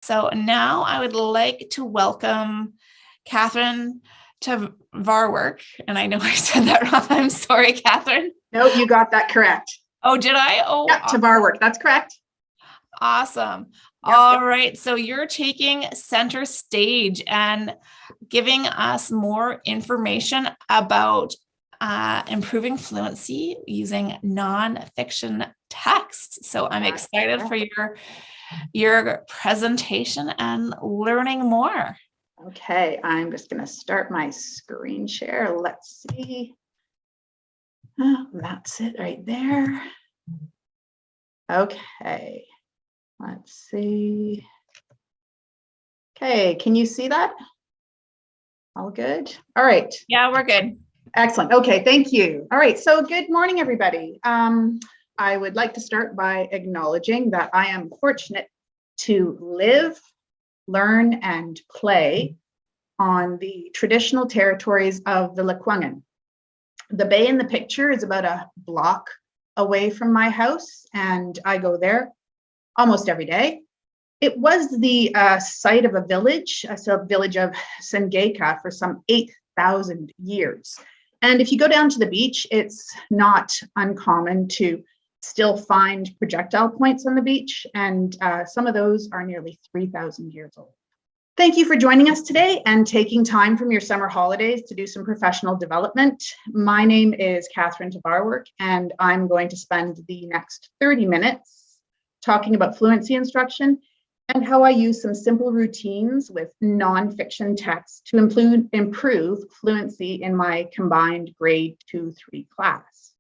So now I would like to welcome Katherine Tevaarwerk, and I know I said that wrong. I'm sorry, Katherine. No, you got that correct. Oh, did I? Oh, yeah, Tevaarwerk, that's correct. Awesome. All right, so you're taking center stage and giving us more information about improving fluency using nonfiction text. So I'm excited for your presentation and learning more. Okay, I'm just going to start my screen share. Let's see. Oh, that's it right there. Okay, let's see. Okay, can you see that? All good? All right. Yeah, we're good. Excellent. Okay, thank you. All right, so good morning, everybody. I would like to start by acknowledging that I am fortunate to live, learn, and play on the traditional territories of the Lekwungen. The bay in the picture is about a block away from my house, and I go there almost every day. It was the site of a village, a village of Sengeka, for some 8,000 years. And if you go down to the beach, it's not uncommon to still find projectile points on the beach, and some of those are nearly 3,000 years old. Thank you for joining us today and taking time from your summer holidays to do some professional development. My name is Katherine Tevaarwerk, and I'm going to spend the next 30 minutes talking about fluency instruction and how I use some simple routines with nonfiction text to improve fluency in my combined grade 2-3 class.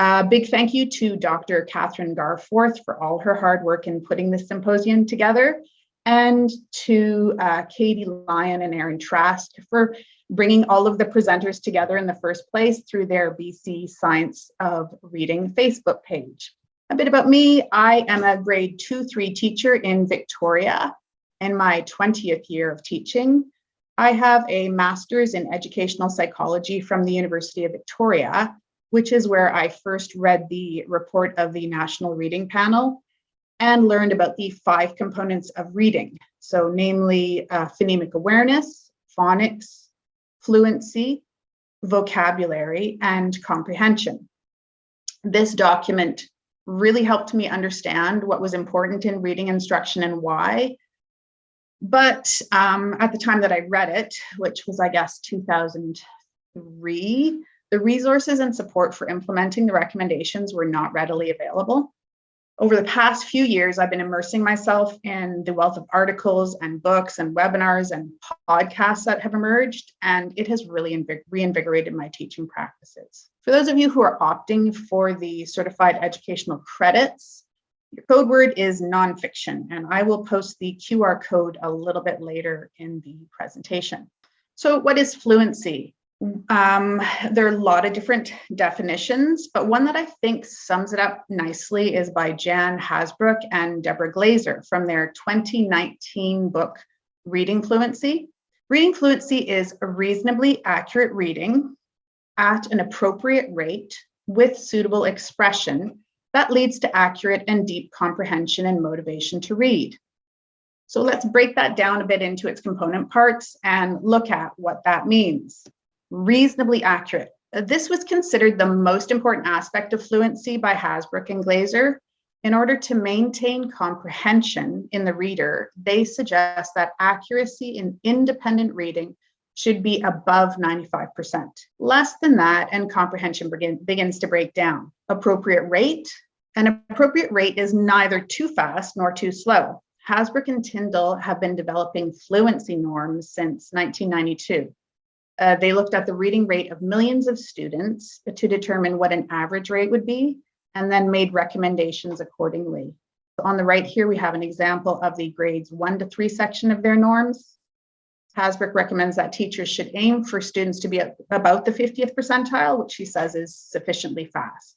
A big thank you to Dr. Katherine Tevaarwerk for all her hard work in putting this symposium together, and to Katie Lyon and Aaron Trask for bringing all of the presenters together in the first place through their BC Science of Reading Facebook page. A bit about me: I am a grade 2-3 teacher in Victoria in my 20th year of teaching. I have a master's in educational psychology from the University of Victoria, which is where I first read the report of the National Reading Panel and learned about the 5 components of reading. So namely phonemic awareness, phonics, fluency, vocabulary, and comprehension. This document really helped me understand what was important in reading instruction and why. But at the time that I read it, which was, I guess, 2003, the resources and support for implementing the recommendations were not readily available. Over the past few years, I've been immersing myself in the wealth of articles and books and webinars and podcasts that have emerged, and it has really reinvigorated my teaching practices. For those of you who are opting for the certified educational credits, your code word is nonfiction, and I will post the QR code a little bit later in the presentation. So what is fluency? There are a lot of different definitions, but one that I think sums it up nicely is by Jan Hasbrook and Deborah Glazer from their 2019 book, Reading Fluency. Reading fluency is a reasonably accurate reading at an appropriate rate with suitable expression that leads to accurate and deep comprehension and motivation to read. So let's break that down a bit into its component parts and look at what that means. Reasonably accurate. This was considered the most important aspect of fluency by Hasbrook and Glazer. In order to maintain comprehension in the reader, they suggest that accuracy in independent reading should be above 95%. Less than that, and comprehension begins to break down. Appropriate rate. An appropriate rate is neither too fast nor too slow. Hasbrook and Tyndall have been developing fluency norms since 1992. They looked at the reading rate of millions of students to determine what an average rate would be, and then made recommendations accordingly. So on the right here, we have an example of the grades 1-3 section of their norms. Hasbrook recommends that teachers should aim for students to be at about the 50th percentile, which she says is sufficiently fast.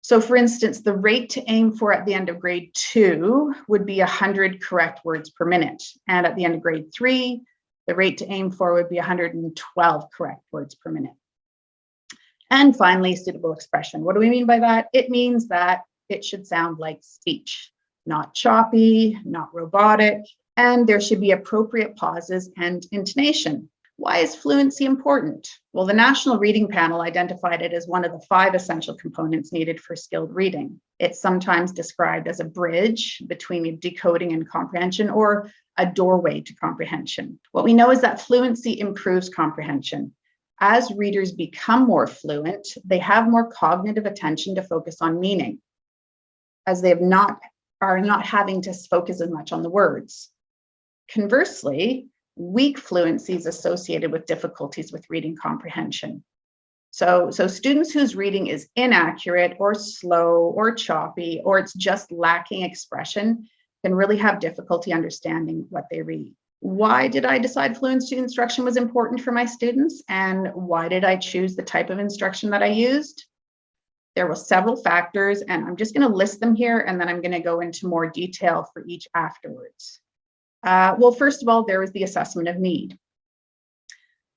So for instance, the rate to aim for at the end of grade 2 would be 100 correct words per minute. And at the end of grade 3, the rate to aim for would be 112 correct words per minute. And finally, suitable expression. What do we mean by that? It means that it should sound like speech. not choppy, not robotic, and there should be appropriate pauses and intonation. Why is fluency important? Well, the National Reading Panel identified it as one of the 5 essential components needed for skilled reading. It's sometimes described as a bridge between decoding and comprehension, or a doorway to comprehension. What we know is that fluency improves comprehension. As readers become more fluent, they have more cognitive attention to focus on meaning, as they are not having to focus as much on the words. Conversely, weak fluency is associated with difficulties with reading comprehension. So students whose reading is inaccurate or slow or choppy, or it's just lacking expression, can really have difficulty understanding what they read. Why did I decide fluency instruction was important for my students? And why did I choose the type of instruction that I used? There were several factors, and I'm just going to list them here, and then I'm going to go into more detail for each afterwards. Well, first of all, there was the assessment of need.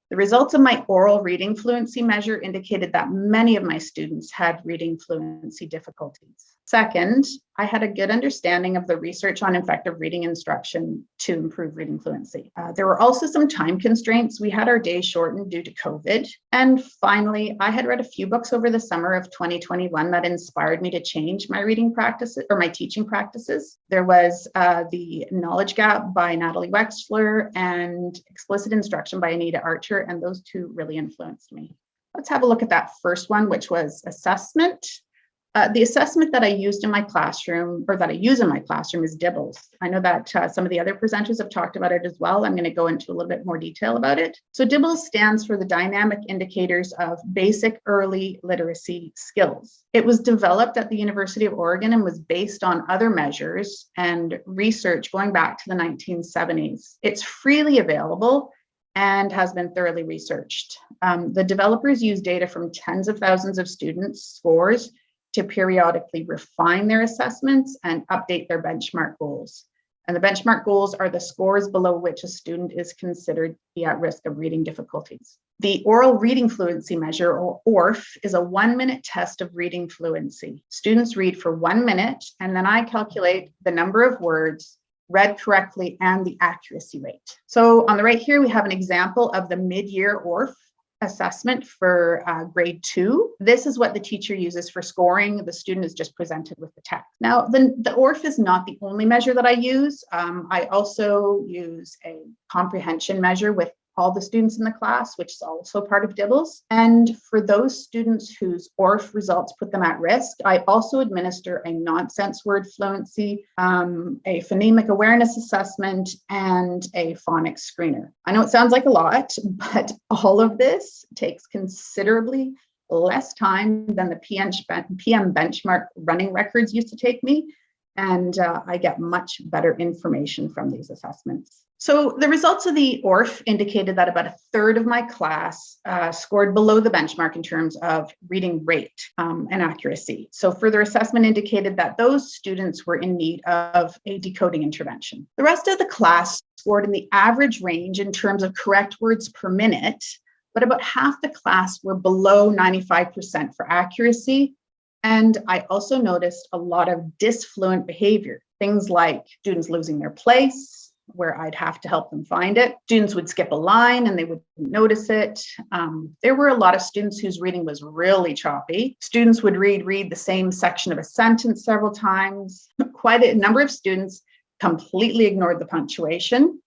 The results of my oral reading fluency measure indicated that many of my students had reading fluency difficulties. Second, I had a good understanding of the research on effective reading instruction to improve reading fluency. There were also some time constraints. We had our days shortened due to COVID. And finally, I had read a few books over the summer of 2021 that inspired me to change my reading practices, or my teaching practices. There was The Knowledge Gap by Natalie Wexler and Explicit Instruction by Anita Archer, and those 2 really influenced me. Let's have a look at that first one, which was assessment. The assessment that I used in my classroom, or that I use in my classroom, is DIBELS. I know that some of the other presenters have talked about it as well. I'm going to go into a little bit more detail about it. So DIBELS stands for the Dynamic Indicators of Basic Early Literacy Skills. It was developed at the University of Oregon and was based on other measures and research going back to the 1970s. It's freely available and has been thoroughly researched. The developers use data from tens of thousands of students' scores to periodically refine their assessments and update their benchmark goals. And the benchmark goals are the scores below which a student is considered to be at risk of reading difficulties. The Oral Reading Fluency Measure, or ORF, is a 1-minute test of reading fluency. Students read for 1 minute, and then I calculate the number of words read correctly and the accuracy rate. So on the right here, we have an example of the mid-year ORF assessment for grade 2. This is what the teacher uses for scoring. The student is just presented with the text. Now, the ORF is not the only measure that I use. I also use a comprehension measure with all the students in the class, which is also part of DIBELS. And for those students whose ORF results put them at risk, I also administer a nonsense word fluency, a phonemic awareness assessment, and a phonics screener. I know it sounds like a lot, but all of this takes considerably less time than the PM benchmark running records used to take me, and I get much better information from these assessments. So the results of the ORF indicated that about 1/3 of my class scored below the benchmark in terms of reading rate and accuracy. So further assessment indicated that those students were in need of a decoding intervention. The rest of the class scored in the average range in terms of correct words per minute, but about half the class were below 95% for accuracy. And I also noticed a lot of disfluent behavior, things like students losing their place, where I'd have to help them find it. Students would skip a line and they wouldn't notice it. There were a lot of students whose reading was really choppy. Students would read the same section of a sentence several times. Quite a number of students completely ignored the punctuation.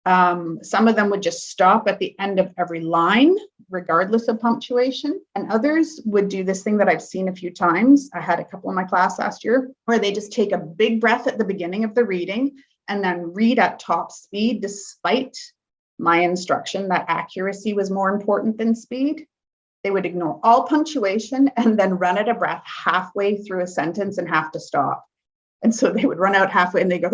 Some of them would just stop at the end of every line, regardless of punctuation. And others would do this thing that I've seen a few times. I had a couple in my class last year where they just take a big breath at the beginning of the reading and then read at top speed, despite my instruction that accuracy was more important than speed. They would ignore all punctuation and then run at a breath halfway through a sentence and have to stop. And so they would run out halfway and they go,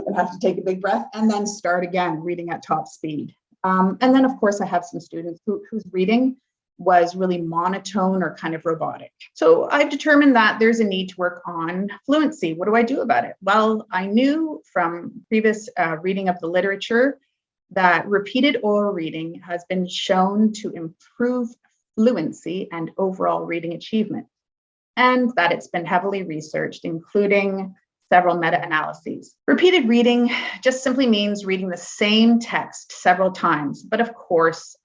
and have to take a big breath and then start again, reading at top speed. And then, of course, I have some students whose reading was really monotone or kind of robotic. So I've determined that there's a need to work on fluency. What do I do about it? Well, I knew from previous reading of the literature that repeated oral reading has been shown to improve fluency and overall reading achievement, and that it's been heavily researched, including several meta-analyses. Repeated reading just simply means reading the same text several times, but of course,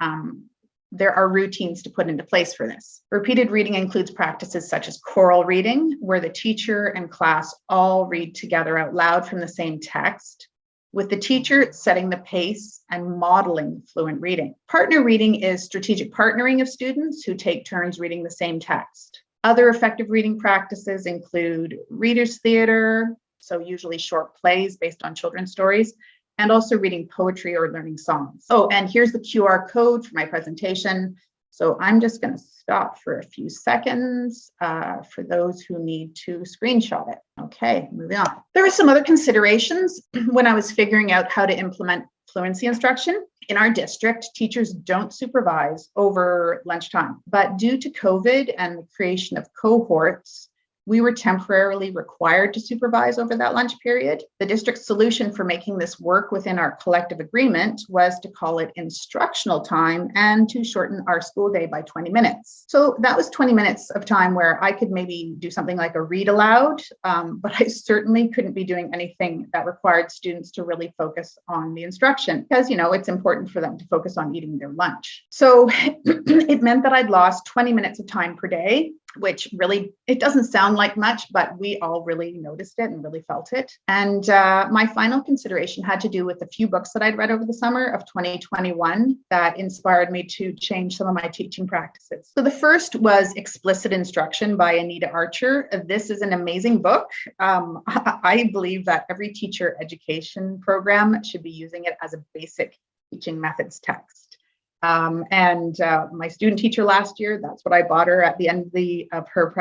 there are routines to put into place for this. Repeated reading includes practices such as choral reading, where the teacher and class all read together out loud from the same text, with the teacher setting the pace and modeling fluent reading. Partner reading is strategic partnering of students who take turns reading the same text. Other effective reading practices include readers' theater, so usually short plays based on children's stories, and also reading poetry or learning songs. Oh, and here's the QR code for my presentation. So I'm just going to stop for a few seconds for those who need to screenshot it. Okay, moving on. There were some other considerations when I was figuring out how to implement fluency instruction. In our district, teachers don't supervise over lunchtime, but due to COVID and the creation of cohorts, we were temporarily required to supervise over that lunch period. The district's solution for making this work within our collective agreement was to call it instructional time and to shorten our school day by 20 minutes. So that was 20 minutes of time where I could maybe do something like a read aloud, but I certainly couldn't be doing anything that required students to really focus on the instruction because, it's important for them to focus on eating their lunch. So it meant that I'd lost 20 minutes of time per day, which really, it doesn't sound like much, but we all really noticed it and really felt it. And my final consideration had to do with a few books that I'd read over the summer of 2021 that inspired me to change some of my teaching practices. So the first was Explicit Instruction by Anita Archer. This is an amazing book. I believe that every teacher education program should be using it as a basic teaching methods text. My student teacher last year, that's what I bought her at the end of her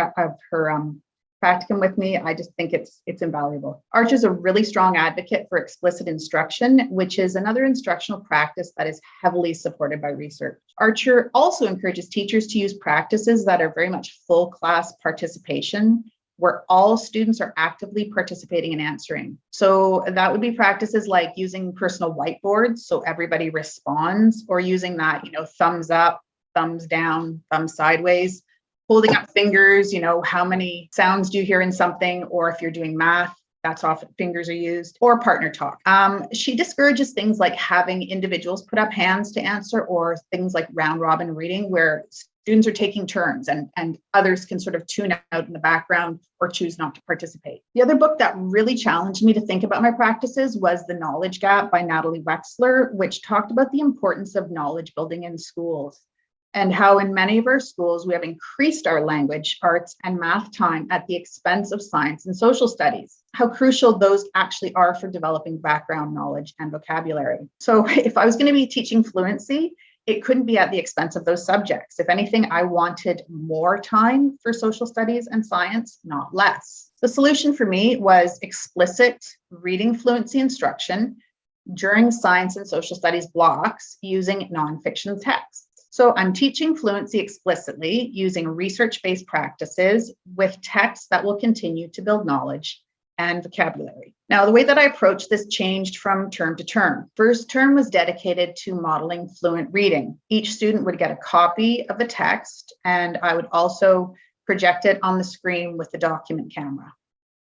practicum with me. I just think it's invaluable. Archer's a really strong advocate for explicit instruction, which is another instructional practice that is heavily supported by research. Archer also encourages teachers to use practices that are very much full class participation, where all students are actively participating and answering. So that would be practices like using personal whiteboards so everybody responds, or using that, thumbs up, thumbs down, thumbs sideways, holding up fingers, how many sounds do you hear in something, or if you're doing math, that's often fingers are used, or partner talk. She discourages things like having individuals put up hands to answer, or things like round robin reading where students are taking turns and others can sort of tune out in the background or choose not to participate. The other book that really challenged me to think about my practices was The Knowledge Gap by Natalie Wexler, which talked about the importance of knowledge building in schools and how in many of our schools we have increased our language, arts, and math time at the expense of science and social studies, how crucial those actually are for developing background knowledge and vocabulary. So if I was going to be teaching fluency, it couldn't be at the expense of those subjects. If anything, I wanted more time for social studies and science, not less. The solution for me was explicit reading fluency instruction during science and social studies blocks using nonfiction texts. So I'm teaching fluency explicitly using research-based practices with texts that will continue to build knowledge and vocabulary. Now, the way that I approached this changed from term to term. First term was dedicated to modeling fluent reading. Each student would get a copy of the text, and I would also project it on the screen with the document camera.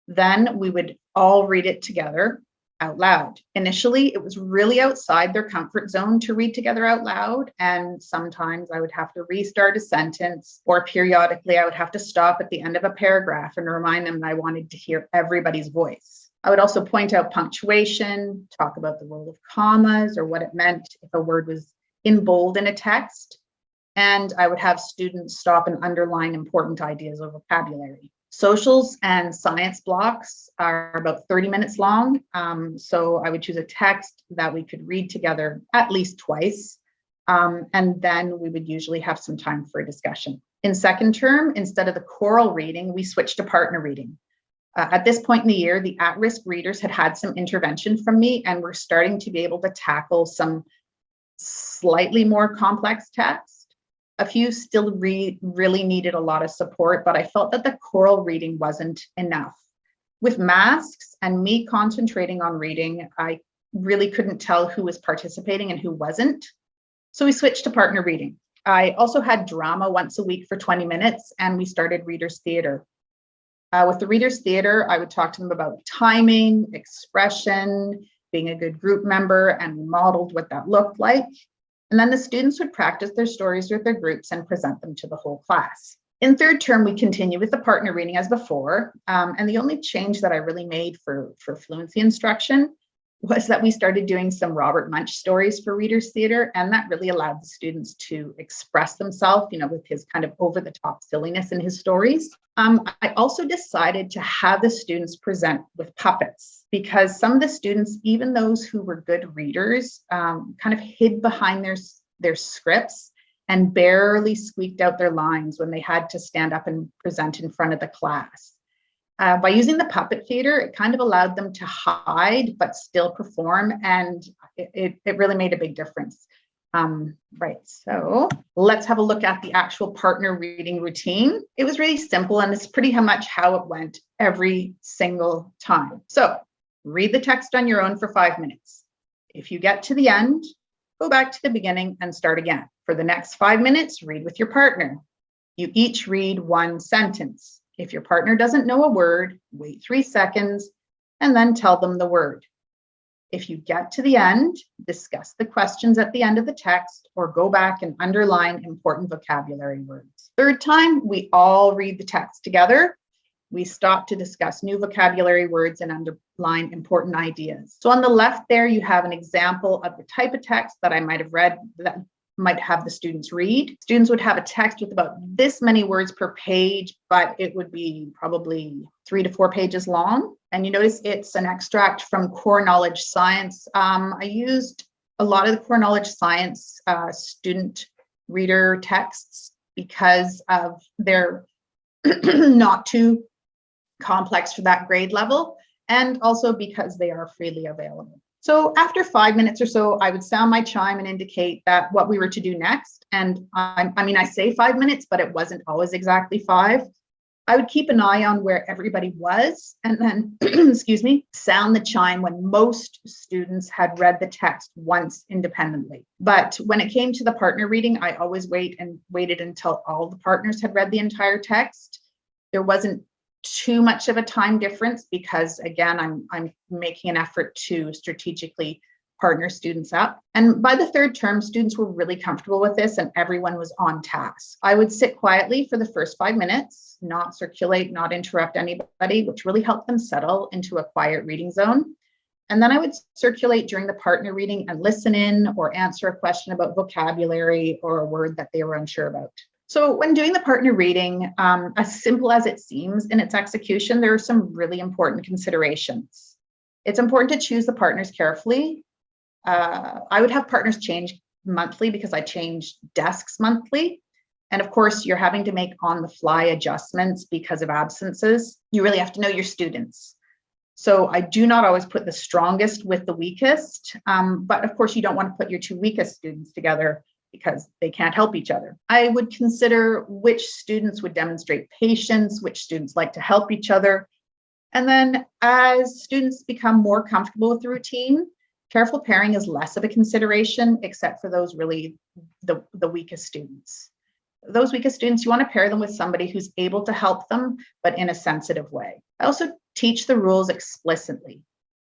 Then we would all read it together out loud. Initially, it was really outside their comfort zone to read together out loud, and sometimes I would have to restart a sentence, or periodically I would have to stop at the end of a paragraph and remind them that I wanted to hear everybody's voice. I would also point out punctuation, talk about the role of commas or what it meant if a word was in bold in a text, and I would have students stop and underline important ideas or vocabulary. Socials and science blocks are about 30 minutes long. So I would choose a text that we could read together at least twice. And then we would usually have some time for a discussion. In second term, instead of the choral reading, we switched to partner reading. At this point in the year, the at-risk readers had some intervention from me and were starting to be able to tackle some slightly more complex text. A few still really needed a lot of support, but I felt that the choral reading wasn't enough. With masks and me concentrating on reading, I really couldn't tell who was participating and who wasn't. So we switched to partner reading. I also had drama once a week for 20 minutes, and we started readers' theater. With the Readers Theatre, I would talk to them about timing, expression, being a good group member, and we modeled what that looked like. And then the students would practice their stories with their groups and present them to the whole class. In third term, we continue with the partner reading as before. And the only change that I really made for fluency instruction was that we started doing some Robert Munch stories for Readers Theatre, and that really allowed the students to express themselves, with his kind of over-the-top silliness in his stories. I also decided to have the students present with puppets, because some of the students, even those who were good readers, kind of hid behind their scripts and barely squeaked out their lines when they had to stand up and present in front of the class. By using the puppet theater, it kind of allowed them to hide but still perform, and it really made a big difference. Right, so let's have a look at the actual partner reading routine. It was really simple, and it's pretty much how it went every single time. So read the text on your own for 5 minutes. If you get to the end, go back to the beginning and start again. For the next 5 minutes, read with your partner. You each read one sentence. If your partner doesn't know a word, wait 3 seconds and then tell them the word. If you get to the end, discuss the questions at the end of the text or go back and underline important vocabulary words. Third time, we all read the text together. We stop to discuss new vocabulary words and underline important ideas. So on the left there, you have an example of the type of text that I might have read that might have the students read. Students would have a text with about this many words per page, but it would be probably 3 to 4 pages long. And you notice it's an extract from Core Knowledge Science. I used a lot of the Core Knowledge Science student reader texts because of their not too complex for that grade level, and also because they are freely available. So after 5 minutes or so, I would sound my chime and indicate that what we were to do next. And I say 5 minutes, but it wasn't always exactly 5. I would keep an eye on where everybody was and then, excuse me, sound the chime when most students had read the text once independently. But when it came to the partner reading, I always waited until all the partners had read the entire text. There wasn't too much of a time difference because, again, I'm making an effort to strategically partner students up. And by the third term, students were really comfortable with this and everyone was on task. I would sit quietly for the first 5 minutes, not circulate, not interrupt anybody, which really helped them settle into a quiet reading zone. And then I would circulate during the partner reading and listen in or answer a question about vocabulary or a word that they were unsure about. So when doing the partner reading, as simple as it seems in its execution, there are some really important considerations. It's important to choose the partners carefully. I would have partners change monthly because I change desks monthly. And of course, you're having to make on-the-fly adjustments because of absences. You really have to know your students. So I do not always put the strongest with the weakest, but of course, you don't want to put your 2 weakest students together because they can't help each other. I would consider which students would demonstrate patience, which students like to help each other. And then as students become more comfortable with the routine, careful pairing is less of a consideration, except for those really the weakest students. Those weakest students, you want to pair them with somebody who's able to help them, but in a sensitive way. I also teach the rules explicitly.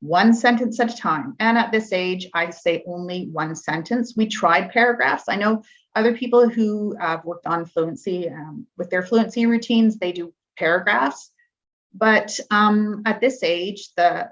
1 sentence at a time. And at this age, I say only 1 sentence. We tried paragraphs. I know other people who have worked on fluency with their fluency routines, they do paragraphs. But at this age, the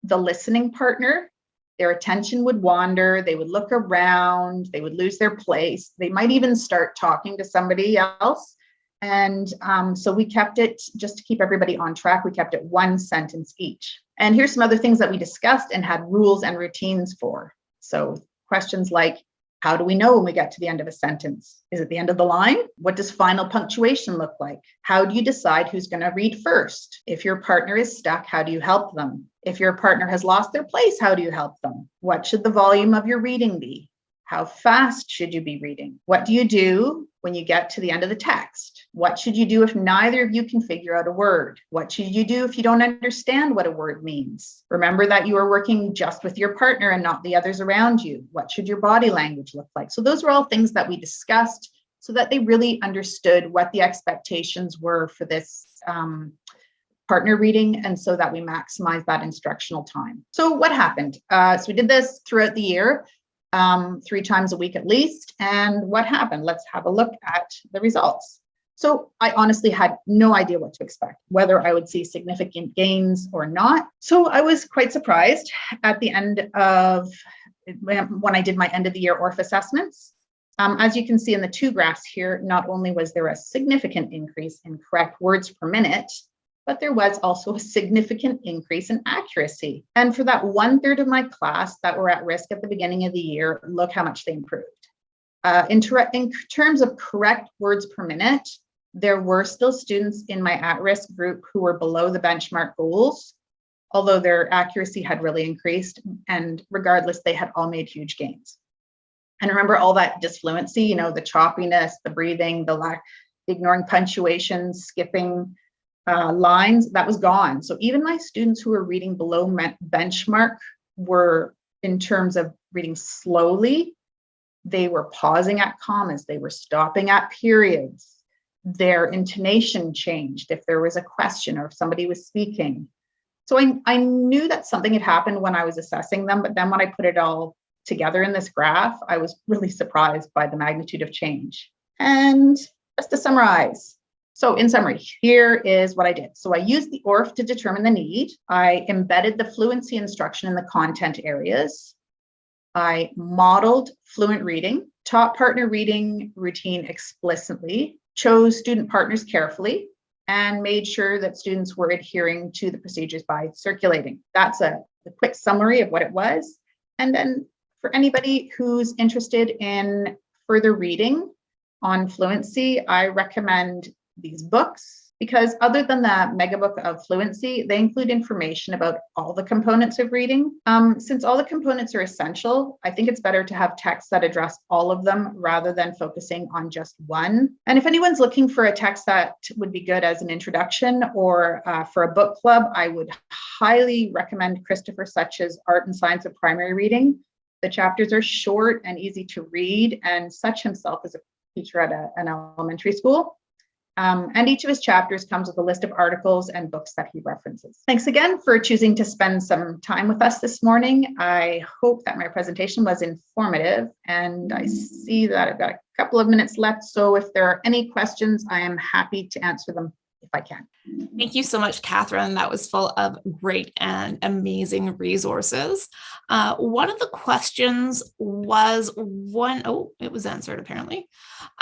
listening partner, their attention would wander, they would look around, they would lose their place. They might even start talking to somebody else. And so we kept it, just to keep everybody on track, we kept it 1 sentence each. And here's some other things that we discussed and had rules and routines for. So questions like, how do we know when we get to the end of a sentence? Is it the end of the line? What does final punctuation look like? How do you decide who's going to read first? If your partner is stuck, how do you help them? If your partner has lost their place, how do you help them? What should the volume of your reading be? How fast should you be reading? What do you do when you get to the end of the text? What should you do if neither of you can figure out a word? What should you do if you don't understand what a word means? Remember that you are working just with your partner and not the others around you. What should your body language look like? So those were all things that we discussed so that they really understood what the expectations were for this partner reading, and so that we maximize that instructional time. So what happened? So we did this throughout the year, 3 times a week at least. And what happened? Let's have a look at the results. So I honestly had no idea what to expect, whether I would see significant gains or not. So I was quite surprised at the end of when I did my end of the year ORF assessments. As you can see in the 2 graphs here, not only was there a significant increase in correct words per minute, but there was also a significant increase in accuracy. And for that 1/3 of my class that were at risk at the beginning of the year, look how much they improved. In terms of correct words per minute, there were still students in my at-risk group who were below the benchmark goals, although their accuracy had really increased, and regardless, they had all made huge gains. And remember all that disfluency, you know, the choppiness, the breathing, the ignoring punctuation, skipping lines, that was gone. So even my students who were reading below benchmark were, in terms of reading slowly, they were pausing at commas, they were stopping at periods. Their intonation changed if there was a question or if somebody was speaking. So I knew that something had happened when I was assessing them, but then when I put it all together in this graph, I was really surprised by the magnitude of change. And just to summarize, so in summary, here is what I did. So I used the ORF to determine the need. I embedded the fluency instruction in the content areas. I modeled fluent reading, taught partner reading routine explicitly, chose student partners carefully, and made sure that students were adhering to the procedures by circulating. That's a quick summary of what it was. And then for anybody who's interested in further reading on fluency, I recommend these books, because other than the mega book of fluency, they include information about all the components of reading. Since all the components are essential, I think it's better to have texts that address all of them rather than focusing on just one. And if anyone's looking for a text that would be good as an introduction or for a book club, I would highly recommend Christopher Such's Art and Science of Primary Reading. The chapters are short and easy to read, and Such himself is a teacher at an elementary school. And each of his chapters comes with a list of articles and books that he references. Thanks again for choosing to spend some time with us this morning. I hope that my presentation was informative, and I see that I've got a couple of minutes left. So if there are any questions, I am happy to answer them if I can. Thank you so much, Katherine. That was full of great and amazing resources. One of the questions was it was answered apparently.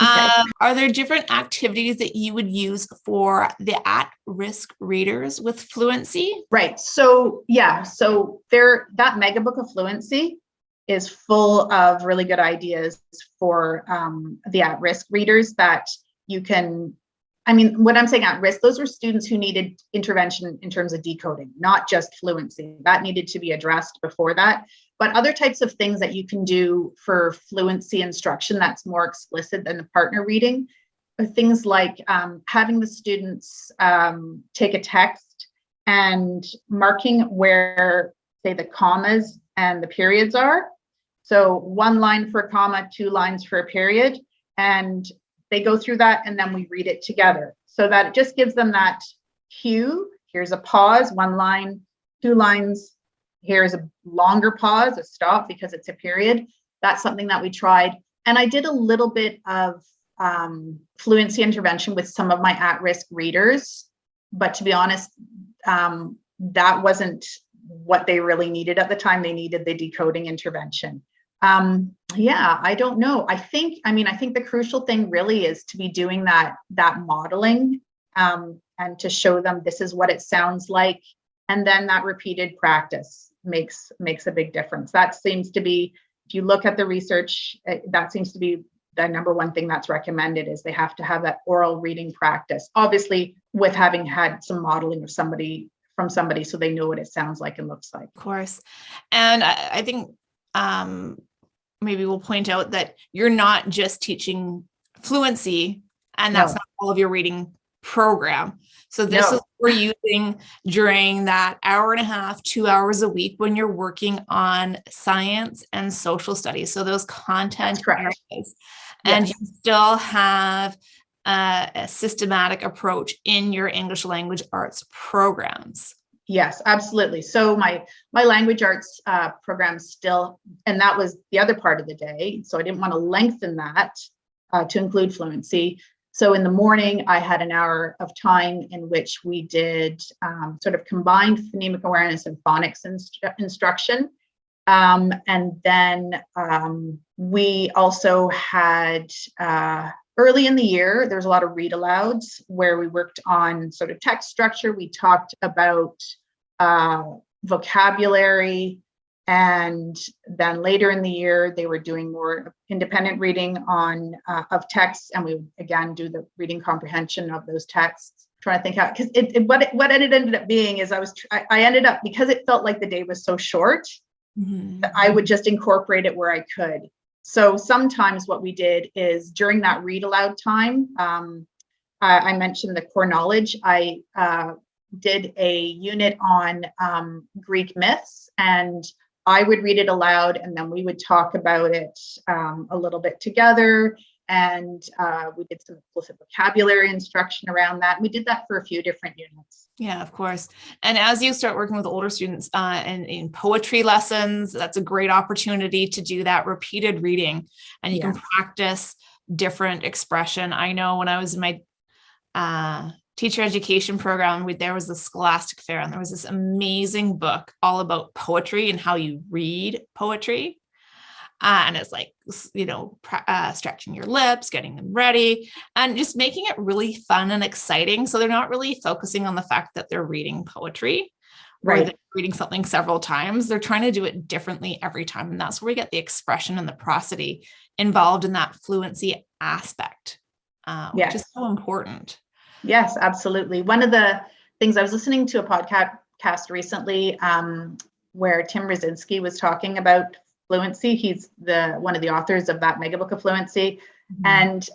Okay. Are there different activities that you would use for the at-risk readers with fluency? Right. So yeah, so that mega book of fluency is full of really good ideas for the at-risk readers that you can. I mean, when I'm saying at risk, those were students who needed intervention in terms of decoding, not just fluency. That needed to be addressed before that. But other types of things that you can do for fluency instruction that's more explicit than the partner reading are things like having the students take a text and marking where, say, the commas and the periods are. So 1 line for a comma, 2 lines for a period, and they go through that and then we read it together, so that it just gives them that cue. Here's a pause, 1 line, 2 lines. Here's a longer pause, a stop because it's a period. That's something that we tried. And I did a little bit of fluency intervention with some of my at-risk readers, but to be honest, that wasn't what they really needed at the time. They needed the decoding intervention. Yeah, I don't know. I think the crucial thing really is to be doing that modeling and to show them this is what it sounds like. And then that repeated practice makes a big difference. That seems to be, if you look at the research, that seems to be the number one thing that's recommended, is they have to have that oral reading practice, obviously with having had some modeling of from somebody so they know what it sounds like and looks like. Of course. And I think maybe we'll point out that you're not just teaching fluency, and that's not all of your reading program. So this is what we're using during that 1.5 hours, 2 hours a week when you're working on science and social studies. So those content areas. And you still have a systematic approach in your English language arts programs. Yes, absolutely. So my language arts program still, and that was the other part of the day. So I didn't want to lengthen that to include fluency. So in the morning, I had an hour of time in which we did sort of combined phonemic awareness and phonics instruction. And then we also had, early in the year, there's a lot of read alouds where we worked on sort of text structure. We talked about vocabulary. And then later in the year, they were doing more independent reading on of texts, and we would again do the reading comprehension of those texts. Trying to think how, because what it ended up being is I ended up, because it felt like the day was so short, that I would just incorporate it where I could. So sometimes what we did is during that read aloud time, I mentioned the core knowledge. I did a unit on Greek myths, and I would read it aloud, and then we would talk about it a little bit together. And we did some explicit vocabulary instruction around that. We did that for a few different units. Yeah, of course. And as you start working with older students and in poetry lessons, that's a great opportunity to do that repeated reading, and you can practice different expression. I know when I was in my teacher education program, there was the Scholastic Fair, and there was this amazing book all about poetry and how you read poetry. And it's like, stretching your lips, getting them ready, and just making it really fun and exciting. So they're not really focusing on the fact that they're reading poetry, right? Or they're reading something several times. They're trying to do it differently every time. And that's where we get the expression and the prosody involved in that fluency aspect, which is so important. Yes, absolutely. One of the things, I was listening to a podcast recently where Tim Brzezinski was talking about fluency. He's one of the authors of that mega book of fluency. And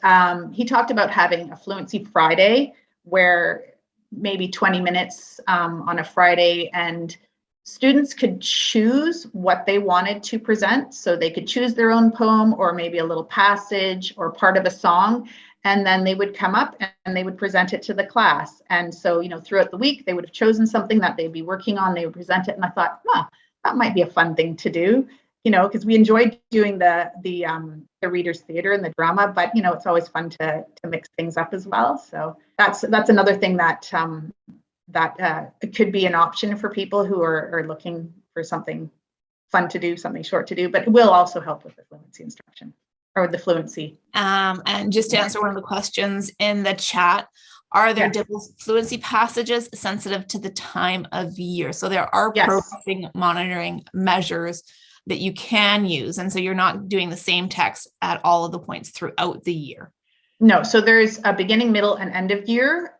he talked about having a Fluency Friday, where maybe 20 minutes on a Friday, and students could choose what they wanted to present. So they could choose their own poem, or maybe a little passage or part of a song. And then they would come up and they would present it to the class. And so, throughout the week, they would have chosen something that they'd be working on. They would present it. And I thought, that might be a fun thing to do, because we enjoyed doing the readers theater and the drama, but, it's always fun to mix things up as well. So that's another thing that it could be an option for people who are looking for something fun to do, something short to do, but it will also help with the fluency instruction. Or the fluency. And just to answer one of the questions in the chat, are there DIBELS fluency passages sensitive to the time of year? So there are progressing monitoring measures that you can use. And so you're not doing the same text at all of the points throughout the year. No, so there's a beginning, middle, and end of year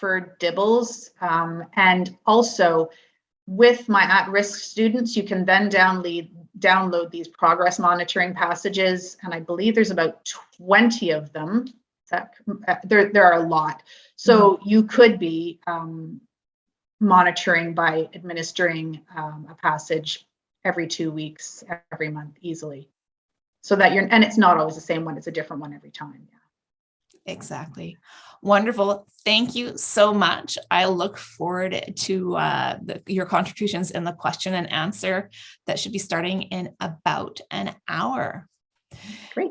for DIBELS. And also with my at-risk students, you can then download these progress monitoring passages, and I believe there's about 20 of them. There are a lot. So you could be monitoring by administering a passage every 2 weeks, every month easily. So that and it's not always the same one, it's a different one every time. Yeah. Exactly. Wonderful. Thank you so much. I look forward to your contributions in the question and answer that should be starting in about an hour. Great.